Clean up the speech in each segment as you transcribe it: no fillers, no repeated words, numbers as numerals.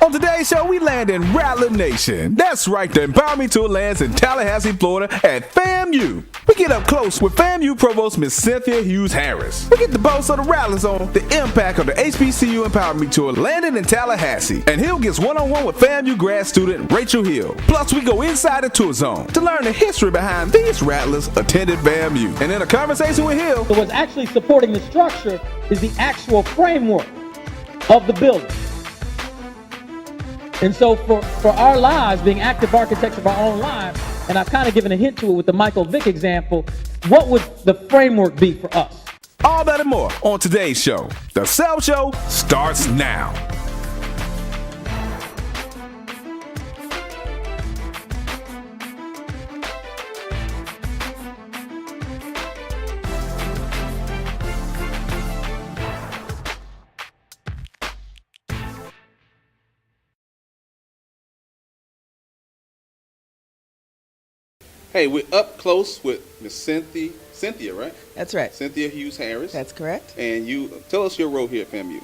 On today's show, we land in Rattler Nation. That's right, the Empower Tour lands in Tallahassee, Florida at FAMU. We get up close with FAMU Provost Miss Cynthia Hughes-Harris. We get the boss of the Rattlers on the impact of the HBCU Empower Tour landing in Tallahassee. And Hill gets one-on-one with FAMU grad student Rachel Hill. Plus, we go inside the tour zone to learn the history behind these Rattlers attended FAMU. And in a conversation with Hill, so what's actually supporting the structure is the actual framework of the building. And so for our lives, being active architects of our own lives, and I've kind of given a hint to it with the Michael Vick example, what would the framework be for us? All that and more on today's show. The Self Show starts now. Hey, we're up close with Miss Cynthia, right? That's right. Cynthia Hughes-Harris. That's correct. And you tell us your role here at FAMU.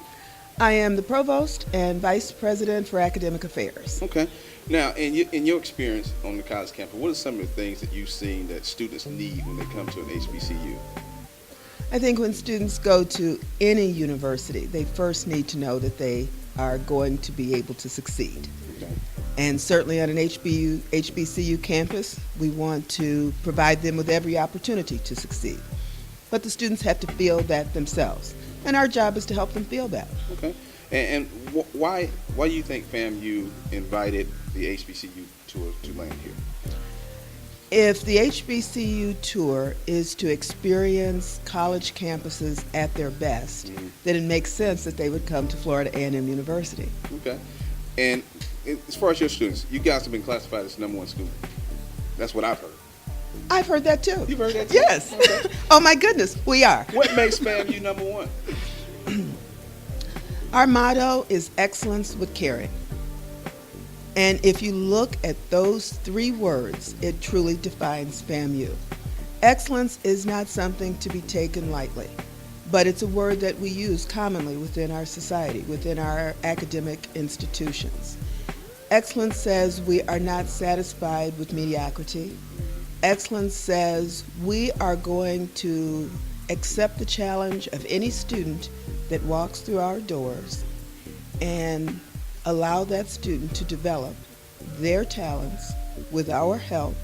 I am the Provost and Vice President for Academic Affairs. Okay. Now, in your experience on the college campus, what are some of the things that you've seen that students need when they come to an HBCU? I think when students go to any university, they first need to know that they are going to be able to succeed. Okay. And certainly on an HBCU campus, we want to provide them with every opportunity to succeed. But the students have to feel that themselves. And our job is to help them feel that. Okay. And why do you think FAMU invited the HBCU tour to land here? If the HBCU tour is to experience college campuses at their best, then it makes sense that they would come to Florida A&M University. Okay. And as far as your students, you guys have been classified as #1 school. That's what I've heard. I've heard that too. You've heard that too? Yes. Okay. Oh my goodness, we are. What makes FAMU #1? Our motto is excellence with caring. And if you look at those 3 words, it truly defines FAMU. Excellence is not something to be taken lightly, but it's a word that we use commonly within our society, within our academic institutions. Excellence says we are not satisfied with mediocrity. Excellence says we are going to accept the challenge of any student that walks through our doors and allow that student to develop their talents with our help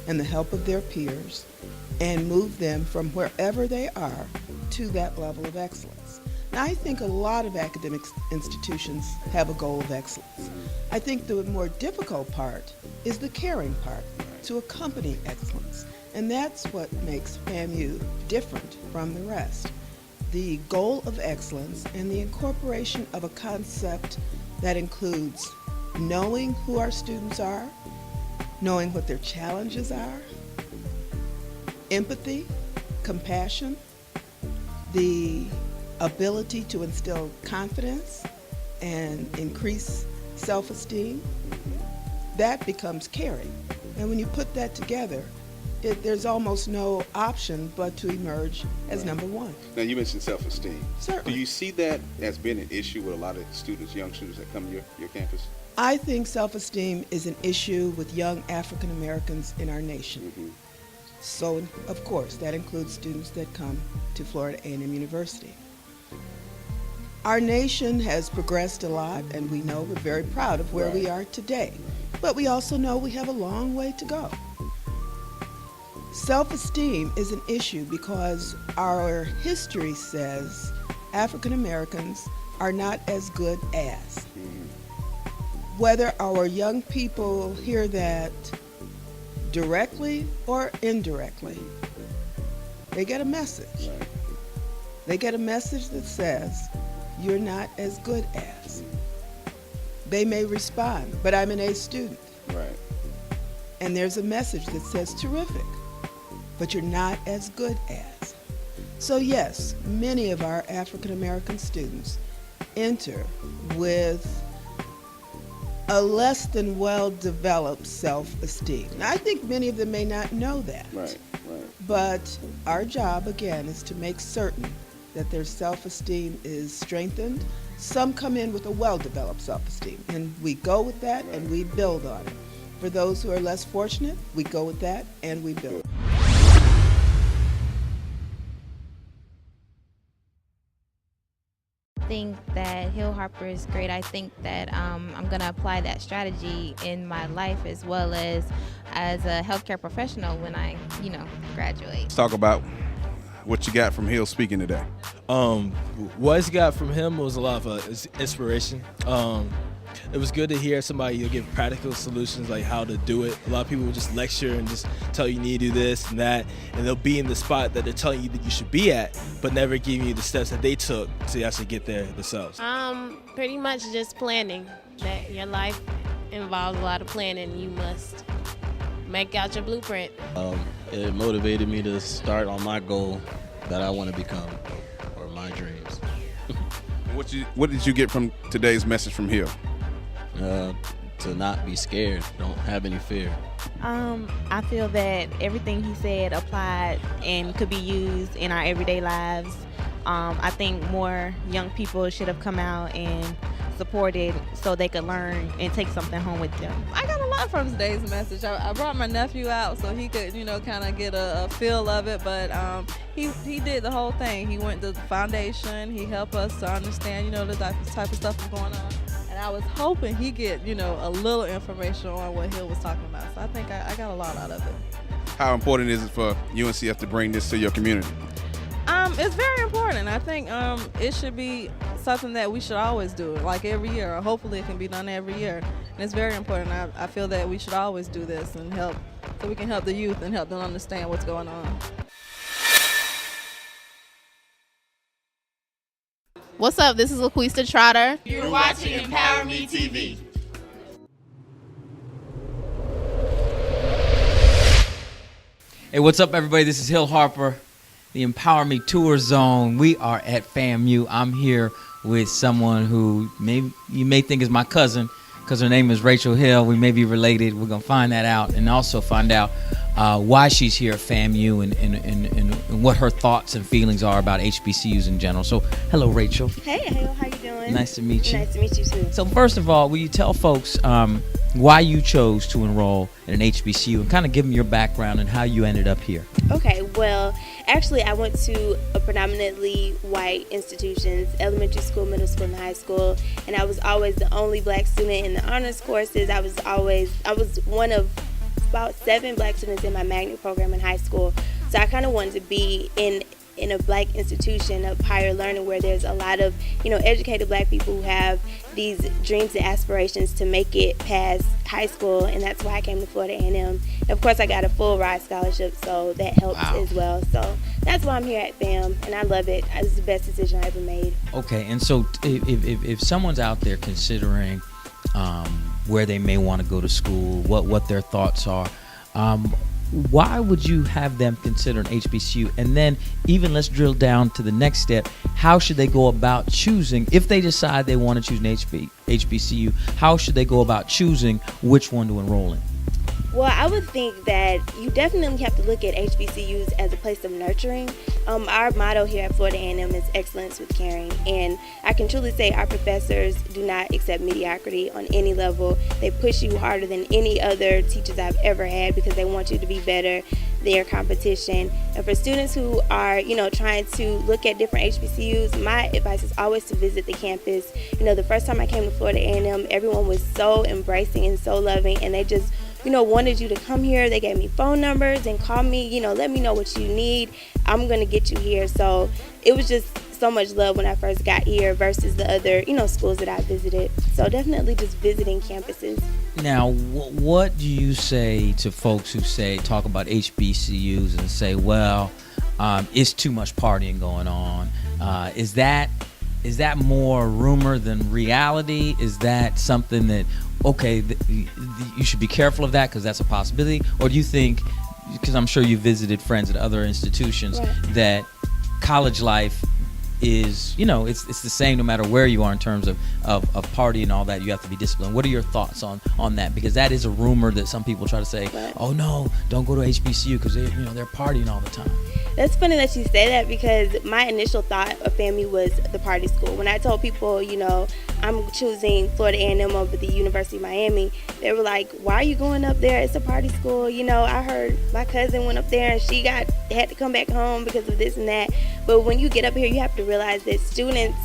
and the help of their peers and move them from wherever they are to that level of excellence. Now, I think a lot of academic institutions have a goal of excellence. I think the more difficult part is the caring part to accompany excellence. And that's what makes FAMU different from the rest. The goal of excellence and the incorporation of a concept that includes knowing who our students are, knowing what their challenges are, empathy, compassion, the ability to instill confidence and increase self-esteem, that becomes caring. And when you put that together, there's almost no option but to emerge as #1. Now, you mentioned self-esteem. Certainly. Do you see that as being an issue with a lot of students, young students that come to your campus? I think self-esteem is an issue with young African Americans in our nation. So, of course, that includes students that come to Florida A&M University. Our nation has progressed a lot, and we know we're very proud of where we are today. But we also know we have a long way to go. Self-esteem is an issue because our history says African Americans are not as good as. Whether our young people hear that directly or indirectly, they get a message. They get a message that says, you're not as good as. They may respond, but I'm an A student. Right. And there's a message that says, terrific, but you're not as good as. So yes, many of our African American students enter with a less than well-developed self-esteem. Now, I think many of them may not know that. Right. But our job, again, is to make certain that their self-esteem is strengthened Some come in with a well-developed self-esteem, and we go with that and we build on it. For those who are less fortunate, we go with that and we build. I think that Hill Harper is great. I think that I'm going to apply that strategy in my life as well as a healthcare professional when I, graduate. Let's talk about what you got from Hill speaking today. What I got from him was a lot of inspiration. It was good to hear somebody give practical solutions, like how to do it. A lot of people will just lecture and just tell you need to do this and that, and they'll be in the spot that they're telling you that you should be at, but never giving you the steps that they took to actually get there themselves. Pretty much just planning. That your life involves a lot of planning. You must make out your blueprint. It motivated me to start on my goal that I want to become, or my dreams. What did you get from today's message from Hill? To not be scared. Don't have any fear. I feel that everything he said applied and could be used in our everyday lives. I think more young people should have come out and supported so they could learn and take something home with them. I got a lot from today's message. I brought my nephew out so he could, kind of get a feel of it, but he did the whole thing. He went to the foundation. He helped us to understand, the type of stuff that's going on. And I was hoping he'd get, a little information on what Hill was talking about. So I think I got a lot out of it. How important is it for UNCF to bring this to your community? It's very important. I think it should be something that we should always do, like every year, or hopefully it can be done every year. And it's very important. I feel that we should always do this and help, so we can help the youth and help them understand what's going on. What's up? This is LaQuista Trotter. You're watching Empower Me TV. Hey, what's up, everybody? This is Hill Harper, the Empower Me Tour Zone. We are at FAMU. I'm here with someone who you may think is my cousin because her name is Rachel Hill. We may be related. We're going to find that out and also find out why she's here at FAMU and what her thoughts and feelings are about HBCUs in general. So, hello, Rachel. Hey, Hill, how you doing? Nice to meet you. Nice to meet you, too. So, first of all, will you tell folks why you chose to enroll in an HBCU and kind of give them your background and how you ended up here? Okay, well, actually, I went to a predominantly white institutions, elementary school, middle school, and high school, and I was always the only black student in the honors courses. I was one of about 7 black students in my magnet program in high school, so I kind of wanted to be in a black institution of higher learning where there's a lot of educated black people who have these dreams and aspirations to make it past high school, and that's why I came to Florida A&M. And of course, I got a full ride scholarship, so that helps as well. So that's why I'm here at FAM, and I love it. It's the best decision I ever made. Okay, and so if someone's out there considering where they may want to go to school, what their thoughts are, why would you have them consider an HBCU? And then even let's drill down to the next step. How should they go about choosing, if they decide they want to choose an HBCU, how should they go about choosing which one to enroll in? Well, I would think that you definitely have to look at HBCUs as a place of nurturing. Our motto here at Florida A&M is excellence with caring, and I can truly say our professors do not accept mediocrity on any level. They push you harder than any other teachers I've ever had because they want you to be better than your competition. And for students who are, trying to look at different HBCUs, my advice is always to visit the campus. The first time I came to Florida A&M, everyone was so embracing and so loving, and they just wanted you to come here. They gave me phone numbers and called me, let me know what you need. I'm going to get you here. So it was just so much love when I first got here versus the other, schools that I visited. So definitely just visiting campuses. Now, what do you say to folks who talk about HBCUs and say, well, it's too much partying going on? Is that more rumor than reality? Is that something that, okay, you should be careful of that because that's a possibility? Or do you think, because I'm sure you visited friends at other institutions, right, that college life is, it's the same no matter where you are in terms of party and all that? You have to be disciplined. What are your thoughts on that? Because that is a rumor that some people try to say, right, oh no, don't go to HBCU because they're partying all the time. That's funny that you say that, because my initial thought of FAMU was the party school. When I told people, I'm choosing Florida A&M over the University of Miami, they were like, why are you going up there? It's a party school. I heard my cousin went up there and she had to come back home because of this and that. But when you get up here, you have to realize that students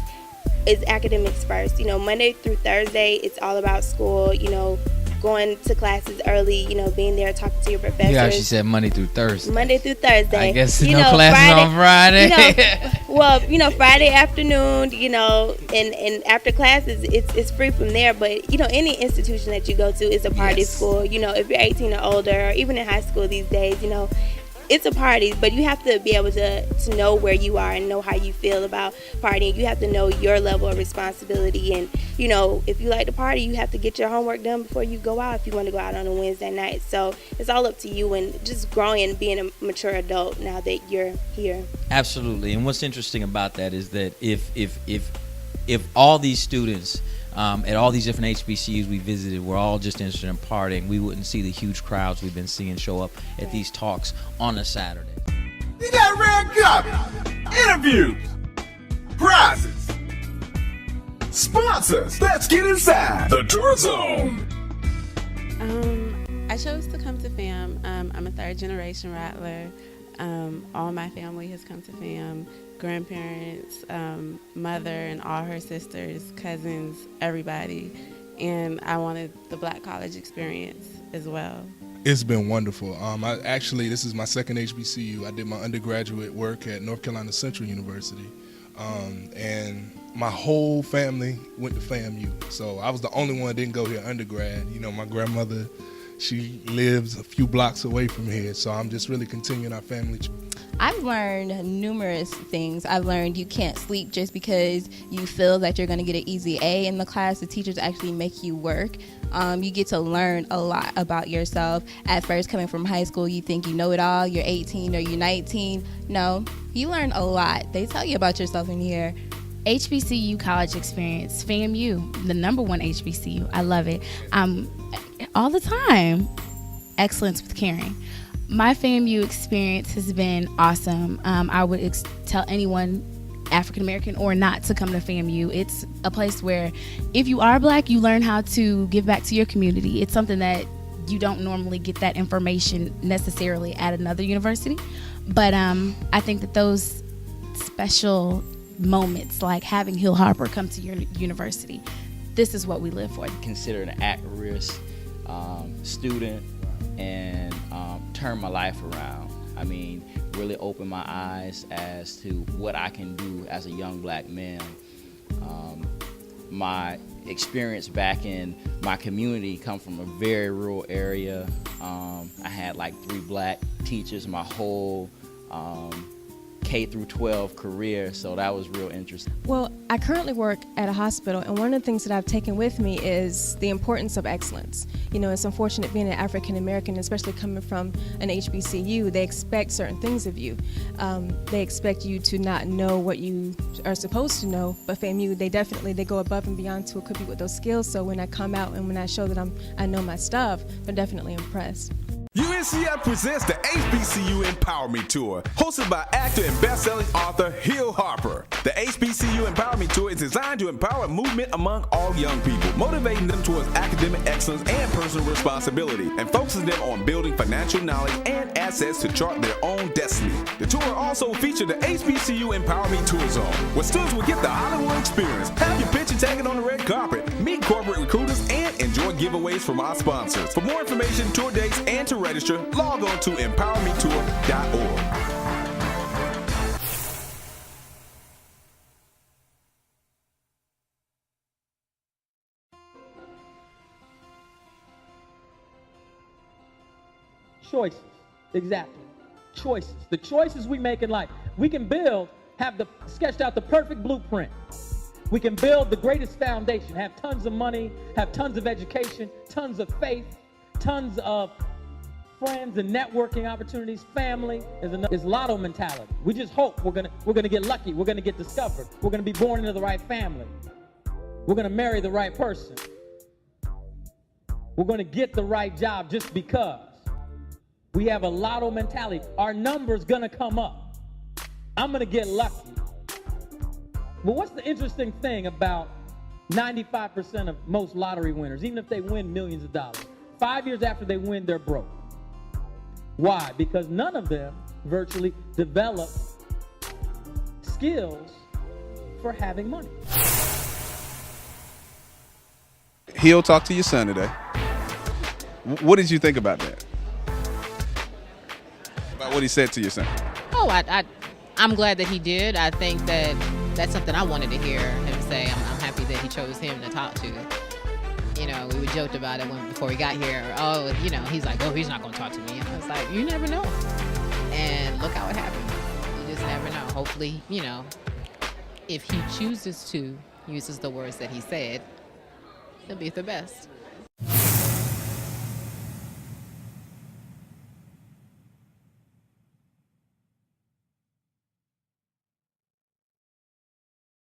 is academics first. Monday through Thursday, it's all about school, going to classes early, being there, talking to your professors. Yeah, she said Monday through Thursday. Monday through Thursday. I guess no classes on Friday. Friday afternoon, and after classes, it's free from there. But, any institution that you go to is a party school. If you're 18 or older, or even in high school these days, it's a party, but you have to be able to know where you are and know how you feel about partying. You have to know your level of responsibility, and if you like to party, you have to get your homework done before you go out if you want to go out on a Wednesday night. So it's all up to you, and just growing and being a mature adult now that you're here. Absolutely. And what's interesting about that is that if all these students at all these different HBCUs we visited were all just interested in partying, we wouldn't see the huge crowds we've been seeing show up at these talks on a Saturday. You got red carpet, interviews, prizes, sponsors. Let's get inside the Tour Zone. I chose to come to FAM. I'm a third generation Rattler. All my family has come to FAM. Grandparents, mother and all her sisters, cousins, everybody. And I wanted the Black college experience as well. It's been wonderful. This is my second HBCU. I did my undergraduate work at North Carolina Central University. And my whole family went to FAMU. So I was the only one that didn't go here undergrad. My grandmother, she lives a few blocks away from here. So I'm just really continuing our family. I've learned numerous things. I've learned you can't sleep just because you feel that you're going to get an easy A in the class. The teachers actually make you work. You get to learn a lot about yourself. At first, coming from high school, you think you know it all. You're 18 or you're 19. No, you learn a lot. They tell you about yourself in here. HBCU college experience, FAMU, the number one HBCU. I love it. All the time, excellence with caring. My FAMU experience has been awesome. I would tell anyone, African American or not, to come to FAMU. It's a place where if you are Black, you learn how to give back to your community. It's something that you don't normally get that information necessarily at another university. But I think that those special moments, like having Hill Harper come to your university, this is what we live for. Considered an at-risk student and turn my life around. I mean, really open my eyes as to what I can do as a young Black man. My experience back in my community come from a very rural area. I had like 3 Black teachers my whole K through 12 career, so that was real interesting. Well, I currently work at a hospital, and one of the things that I've taken with me is the importance of excellence. It's unfortunate being an African American, especially coming from an HBCU, they expect certain things of you. They expect you to not know what you are supposed to know, but FAMU, they go above and beyond to equip you with those skills, so when I come out and when I show that I know my stuff, they're definitely impressed. UNCF presents the HBCU Empowerment Tour, hosted by actor and best-selling author Hill Harper. The HBCU Empowerment Tour is designed to empower a movement among all young people, motivating them towards academic excellence and personal responsibility, and focusing them on building financial knowledge and assets to chart their own destiny. The tour also featured the HBCU Empowerment Tour Zone, where students will get the Hollywood experience, have your picture taken on the red carpet, meet corporate recruiters, and enjoy giveaways from our sponsors. For more information, tour dates, and to register, log on to empowermenttour.org. Choices, exactly. Choices. The choices we make in life. We can sketched out the perfect blueprint. We can build the greatest foundation, have tons of money, have tons of education, tons of faith, tons of friends and networking opportunities, family. Is lotto mentality. We just hope we're gonna get lucky. We're gonna get discovered. We're gonna be born into the right family. We're gonna marry the right person. We're gonna get the right job just because. We have a lotto mentality. Our number's gonna come up. I'm going to get lucky. But what's the interesting thing about 95% of most lottery winners, even if they win millions of dollars, 5 years after they win, they're broke. Why? Because none of them virtually develop skills for having money. He'll talk to your son today. What did you think about that? About what he said to your son? Oh, I'm glad that he did. I think that that's something I wanted to hear him say. I'm happy that he chose him to talk to. You know, we joked about it before we got here. Oh, you know, he's like, oh, he's not going to talk to me. And I was like, you never know. And look how it happened. You just never know. Hopefully, you know, if he chooses to, uses the words that he said, he'll be the best.